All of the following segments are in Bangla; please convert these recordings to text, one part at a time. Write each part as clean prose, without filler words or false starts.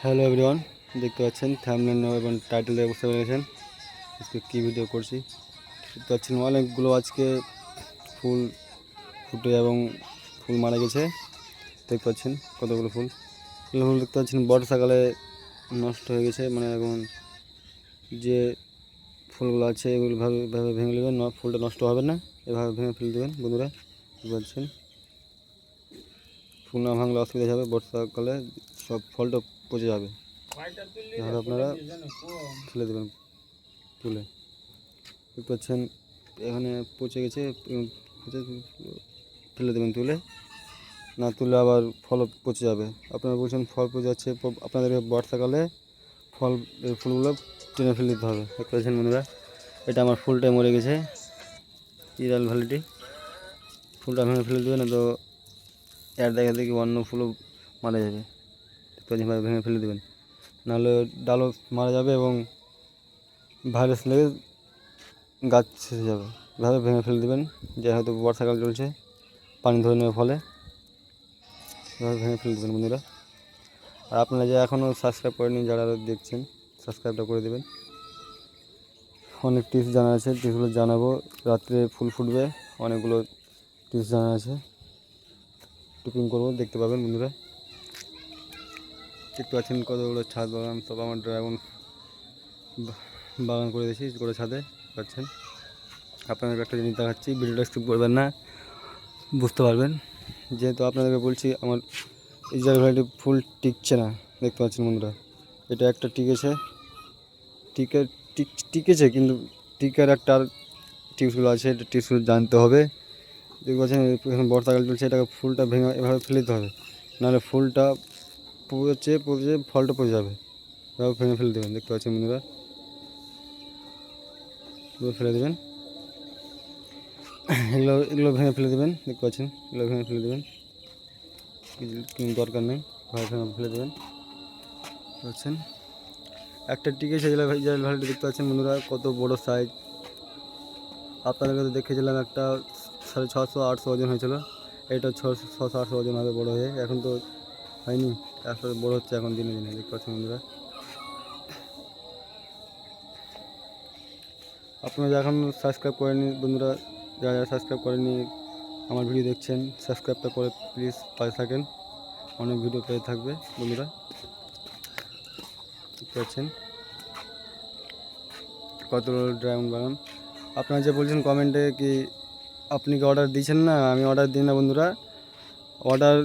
হ্যালো এভরিওয়ান, দেখতে পাচ্ছেন থাম্বনেল এবং টাইটেলে বুঝতে পেরেছেন আজকে কী ভিডিও করছি। দেখতে পাচ্ছেন অনেকগুলো আজকে ফুল ফুটে এবং ফুল মারা গেছে। দেখতে পাচ্ছেন কতগুলো ফুল ফুল দেখতে পাচ্ছেন বর্ষাকালে নষ্ট হয়ে গেছে। মানে এখন যে ফুলগুলো আছে এগুলো ভাবে ভেঙে নেবেন, ফুলটা নষ্ট হবে না, এভাবে ভেঙে ফেলে দেবেন বন্ধুরা। দেখতে পাচ্ছেন ফুল না ভাঙলে অসুবিধা হবে, বর্ষাকালে সব ফলটা পচে যাবে। এভাবে আপনারা ফেলে দেবেন তুলে। দেখতে পাচ্ছেন এখানে পচে গেছে, ফেলে দেবেন তুলে, না তুলে আবার ফল পচে যাবে। আপনারা বলছেন ফল পচে যাচ্ছে, আপনাদের বর্ষাকালে ফুলগুলো টেনে ফেলে দিতে হবে। দেখতে পাচ্ছেন বন্ধুরা, এটা আমার ফুলটাই মরে গেছে, ইরাল ভ্যালিটি। ফুলটা ভেঙে ফেলে দেবে, না তো এর দেখা দেখি অন্য ফুলও মারা যাবে। দেখতে পাচ্ছেন ভেঙে ফেলে দেবেন, নাহলে ডালও মারা যাবে এবং ভাইরাস লেগে গাছ ছেড়ে যাবে। এভাবে ভেঙে ফেলে দেবেন, যে হয়তো বর্ষাকাল চলছে পানি ধরে নেওয়ার ফলে এভাবে ভেঙে ফেলে দেবেন বন্ধুরা। আর আপনারা যে এখনও সাবস্ক্রাইব করেনি, যারা দেখছেন সাবস্ক্রাইবটা করে দেবেন। অনেক টিপস জানা আছে, টিপসগুলো জানাবো। রাত্রে ফুল ফুটবে, অনেকগুলো টিপস জানা আছে, টুপিং করবো, দেখতে পাবেন বন্ধুরা। দেখতে পাচ্ছেন কতগুলো ছাদ বাগান, সব আমার ড্রাগন বাগান করে দিয়েছি করে ছাদে পাচ্ছেন। আপনাদের একটা জিনিস দেখাচ্ছি, ভিডিওটা স্কিপ করবেন না, বুঝতে পারবেন। যেহেতু আপনাদেরকে বলছি আমার ইসরায়েল ভ্যারাইটি ফুল টিকছে না, দেখতে পাচ্ছেন বন্ধুরা। এটা একটা টিকেছে, টিকেছে কিন্তু টিকার একটা আর টিপসগুলো আছে, এটা টিপসগুলো জানতে হবে। দেখতে পাচ্ছেন এখন বর্ষাকাল চলছে, এটাকে ফুলটা ভেঙে এভাবে ফেলে দিতে হবে, নাহলে ফুলটা পচে ফলটা পচে যাবে। এভাবে ভেঙে ফেলে দেবেন। দেখতে পাচ্ছেন বন্ধুরা, ফেলে দেবেন, এগুলো ভেঙে ফেলে দেবেন। দেখতে পাচ্ছেন এগুলো ভেঙে ফেলে দেবেন, কিছু দরকার নেই, ভেঙে ফেলে দেবেন। পাচ্ছেন একটা টিকেছে ইসরায়েল ভ্যারাইটি, দেখতে পাচ্ছেন বন্ধুরা কত বড় সাইজ। আপনাদের কাছে দেখেছিলাম একটা 650-800 ওজন হয়েছিল, এটা 600-800 ওজন হবে বড় হয়ে। এখন তো হয়নি, আস্তে আস্তে বড় হচ্ছে এখন দিনে দিনে। দেখতে পাচ্ছেন বন্ধুরা, আপনারা এখন সাবস্ক্রাইব করেনি বন্ধুরা, যারা যারা সাবস্ক্রাইব করেনি আমার ভিডিও দেখছেন, সাবস্ক্রাইবটা করে প্লিজ পাশে থাকেন, অনেক ভিডিও পেয়ে থাকবে বন্ধুরা। দেখতে পাচ্ছেন কত ড্রাগন বাগান। আপনারা যে বলছেন কমেন্টে কি আপনি কি অর্ডার দিয়েছেন না, আমি অর্ডার দিই না বন্ধুরা। অর্ডার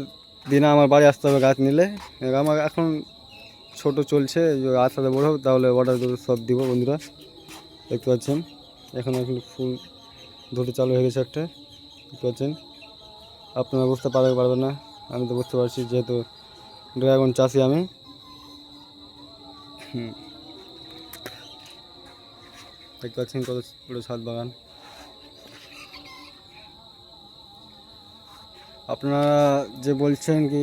দিনে আমার বাড়ি আসতে হবে গাছ নিলে। আমার এখন ছোট চলছে, আস্তে আস্তে বড় হোক তাহলে অর্ডার সব দিব বন্ধুরা। দেখতে পাচ্ছেন এখন ফুল ধরতে চালু হয়ে গেছে একটা। দেখতে পাচ্ছেন, আপনারা বুঝতে পারবেন না, আমি তো বুঝতে পারছি, যেহেতু ড্রাগন চাষি আমি। দেখতে পাচ্ছেন কত বড় ছাদ বাগান। আপনারা যে বলছেন কি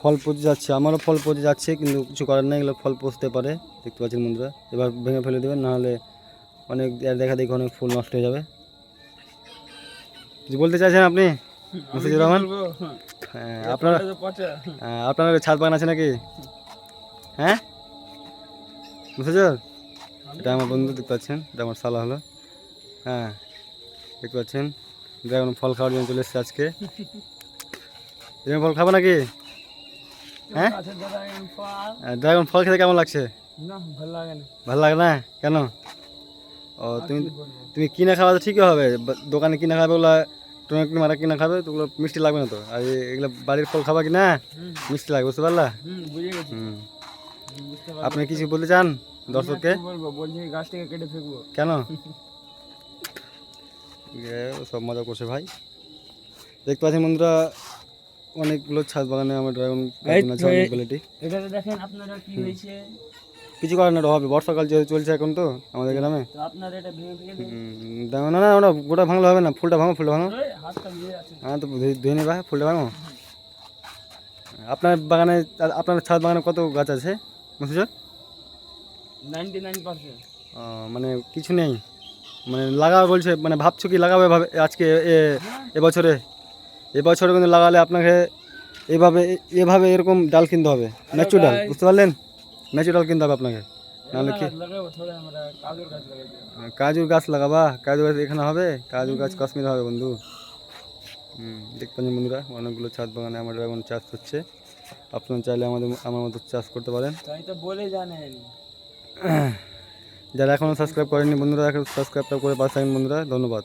ফল পচে যাচ্ছে, আমারও ফল পচে যাচ্ছে, কিন্তু কিছু করার নেই, এগুলো ফল পচতে পারে। দেখতে পাচ্ছেন বন্ধুরা, এবার ভেঙে ফেলে দেবেন, নাহলে অনেক দেখা দেখি অনেক ফুল নষ্ট হয়ে যাবে। কিছু বলতে চাইছেন আপনি মুস্তাফিজুর রহমান? হ্যাঁ, আপনার ছাদ বাগান আছে নাকি? হ্যাঁ মুস্তাফিজুর, এটা আমার বন্ধু, দেখতে পাচ্ছেন এটা আমার শালা হলো। হ্যাঁ দেখতে পাচ্ছেন ড্রাগন ফল খাওয়ার জন্য চলে এসছে আজকে। ড্রাগন ফল খাবো নাকি? হ্যাঁ, ড্রাগন ফল খেতে কেমন লাগছে? ভালো লাগে না কেন? ও তুমি কিনে খাওয়া তো ঠিকই হবে, দোকানে কিনে খাবে ওগুলো টমেটো মারা কিনা খাবে তো ওগুলো মিষ্টি লাগবে না তো। আর এগুলো বাড়ির ফল খাবা কি না, মিষ্টি লাগে, বুঝতে পারলা? আপনি কিছু বলতে চান দর্শককে? কেন? সব মজা করছে ভাই। দেখতে পাচ্ছেন বন্ধুরা অনেকগুলো ছাদ বাগানে আমার ড্রাগন আছে, অনেক কোয়ালিটি। দেখেন আপনারা কি হয়েছে, কিছু করার না, হবে বর্ষাকাল যেহেতু চলছে এখন তো আমাদের গ্রামে। না না, ওটা গোটা ভাঙলে হবে না, ফুলটা ভাঙো, ফুলটা ভাঙো। হ্যাঁ তো ধুয়ে নেবা, ফুলটা ভাঙো। আপনার বাগানে, আপনার ছাদ বাগানে কত গাছ আছে মুস্তাফিজুর? 99%। মানে কিছু নেই, মানে লাগাবে বলছে, মানে ভাবছো কি লাগাবে ভাবে আজকে এবছরে? এবছরে কিন্তু লাগালে আপনাকে এভাবে এভাবে এরকম ডাল কিনতে হবে, ন্যাচুরাল, বুঝতে পারলেন? ন্যাচুরাল কিনতে হবে আপনাকে, নাহলে কি লাগাবো থোড়া আমরা কাজুর গাছ লাগাইতে। কাজুর গাছ লাগাবা? কাজুর গাছ এখানে হবে? কাজুর গাছ কাশ্মীরে হবে বন্ধু। দেখতে পাচ্ছেন বন্ধুরা, অনেকগুলো ছাদ বাগানে আমার ড্রাগন চাষ হচ্ছে। আপনারা চাইলে আমার মতো চাষ করতে পারেন। তাই তো বলে জানেন। যারা এখনও সাবস্ক্রাইব করেননি বন্ধুরা, এখন সাবস্ক্রাইবটা করে পাশে থাকেন বন্ধুরা, ধন্যবাদ।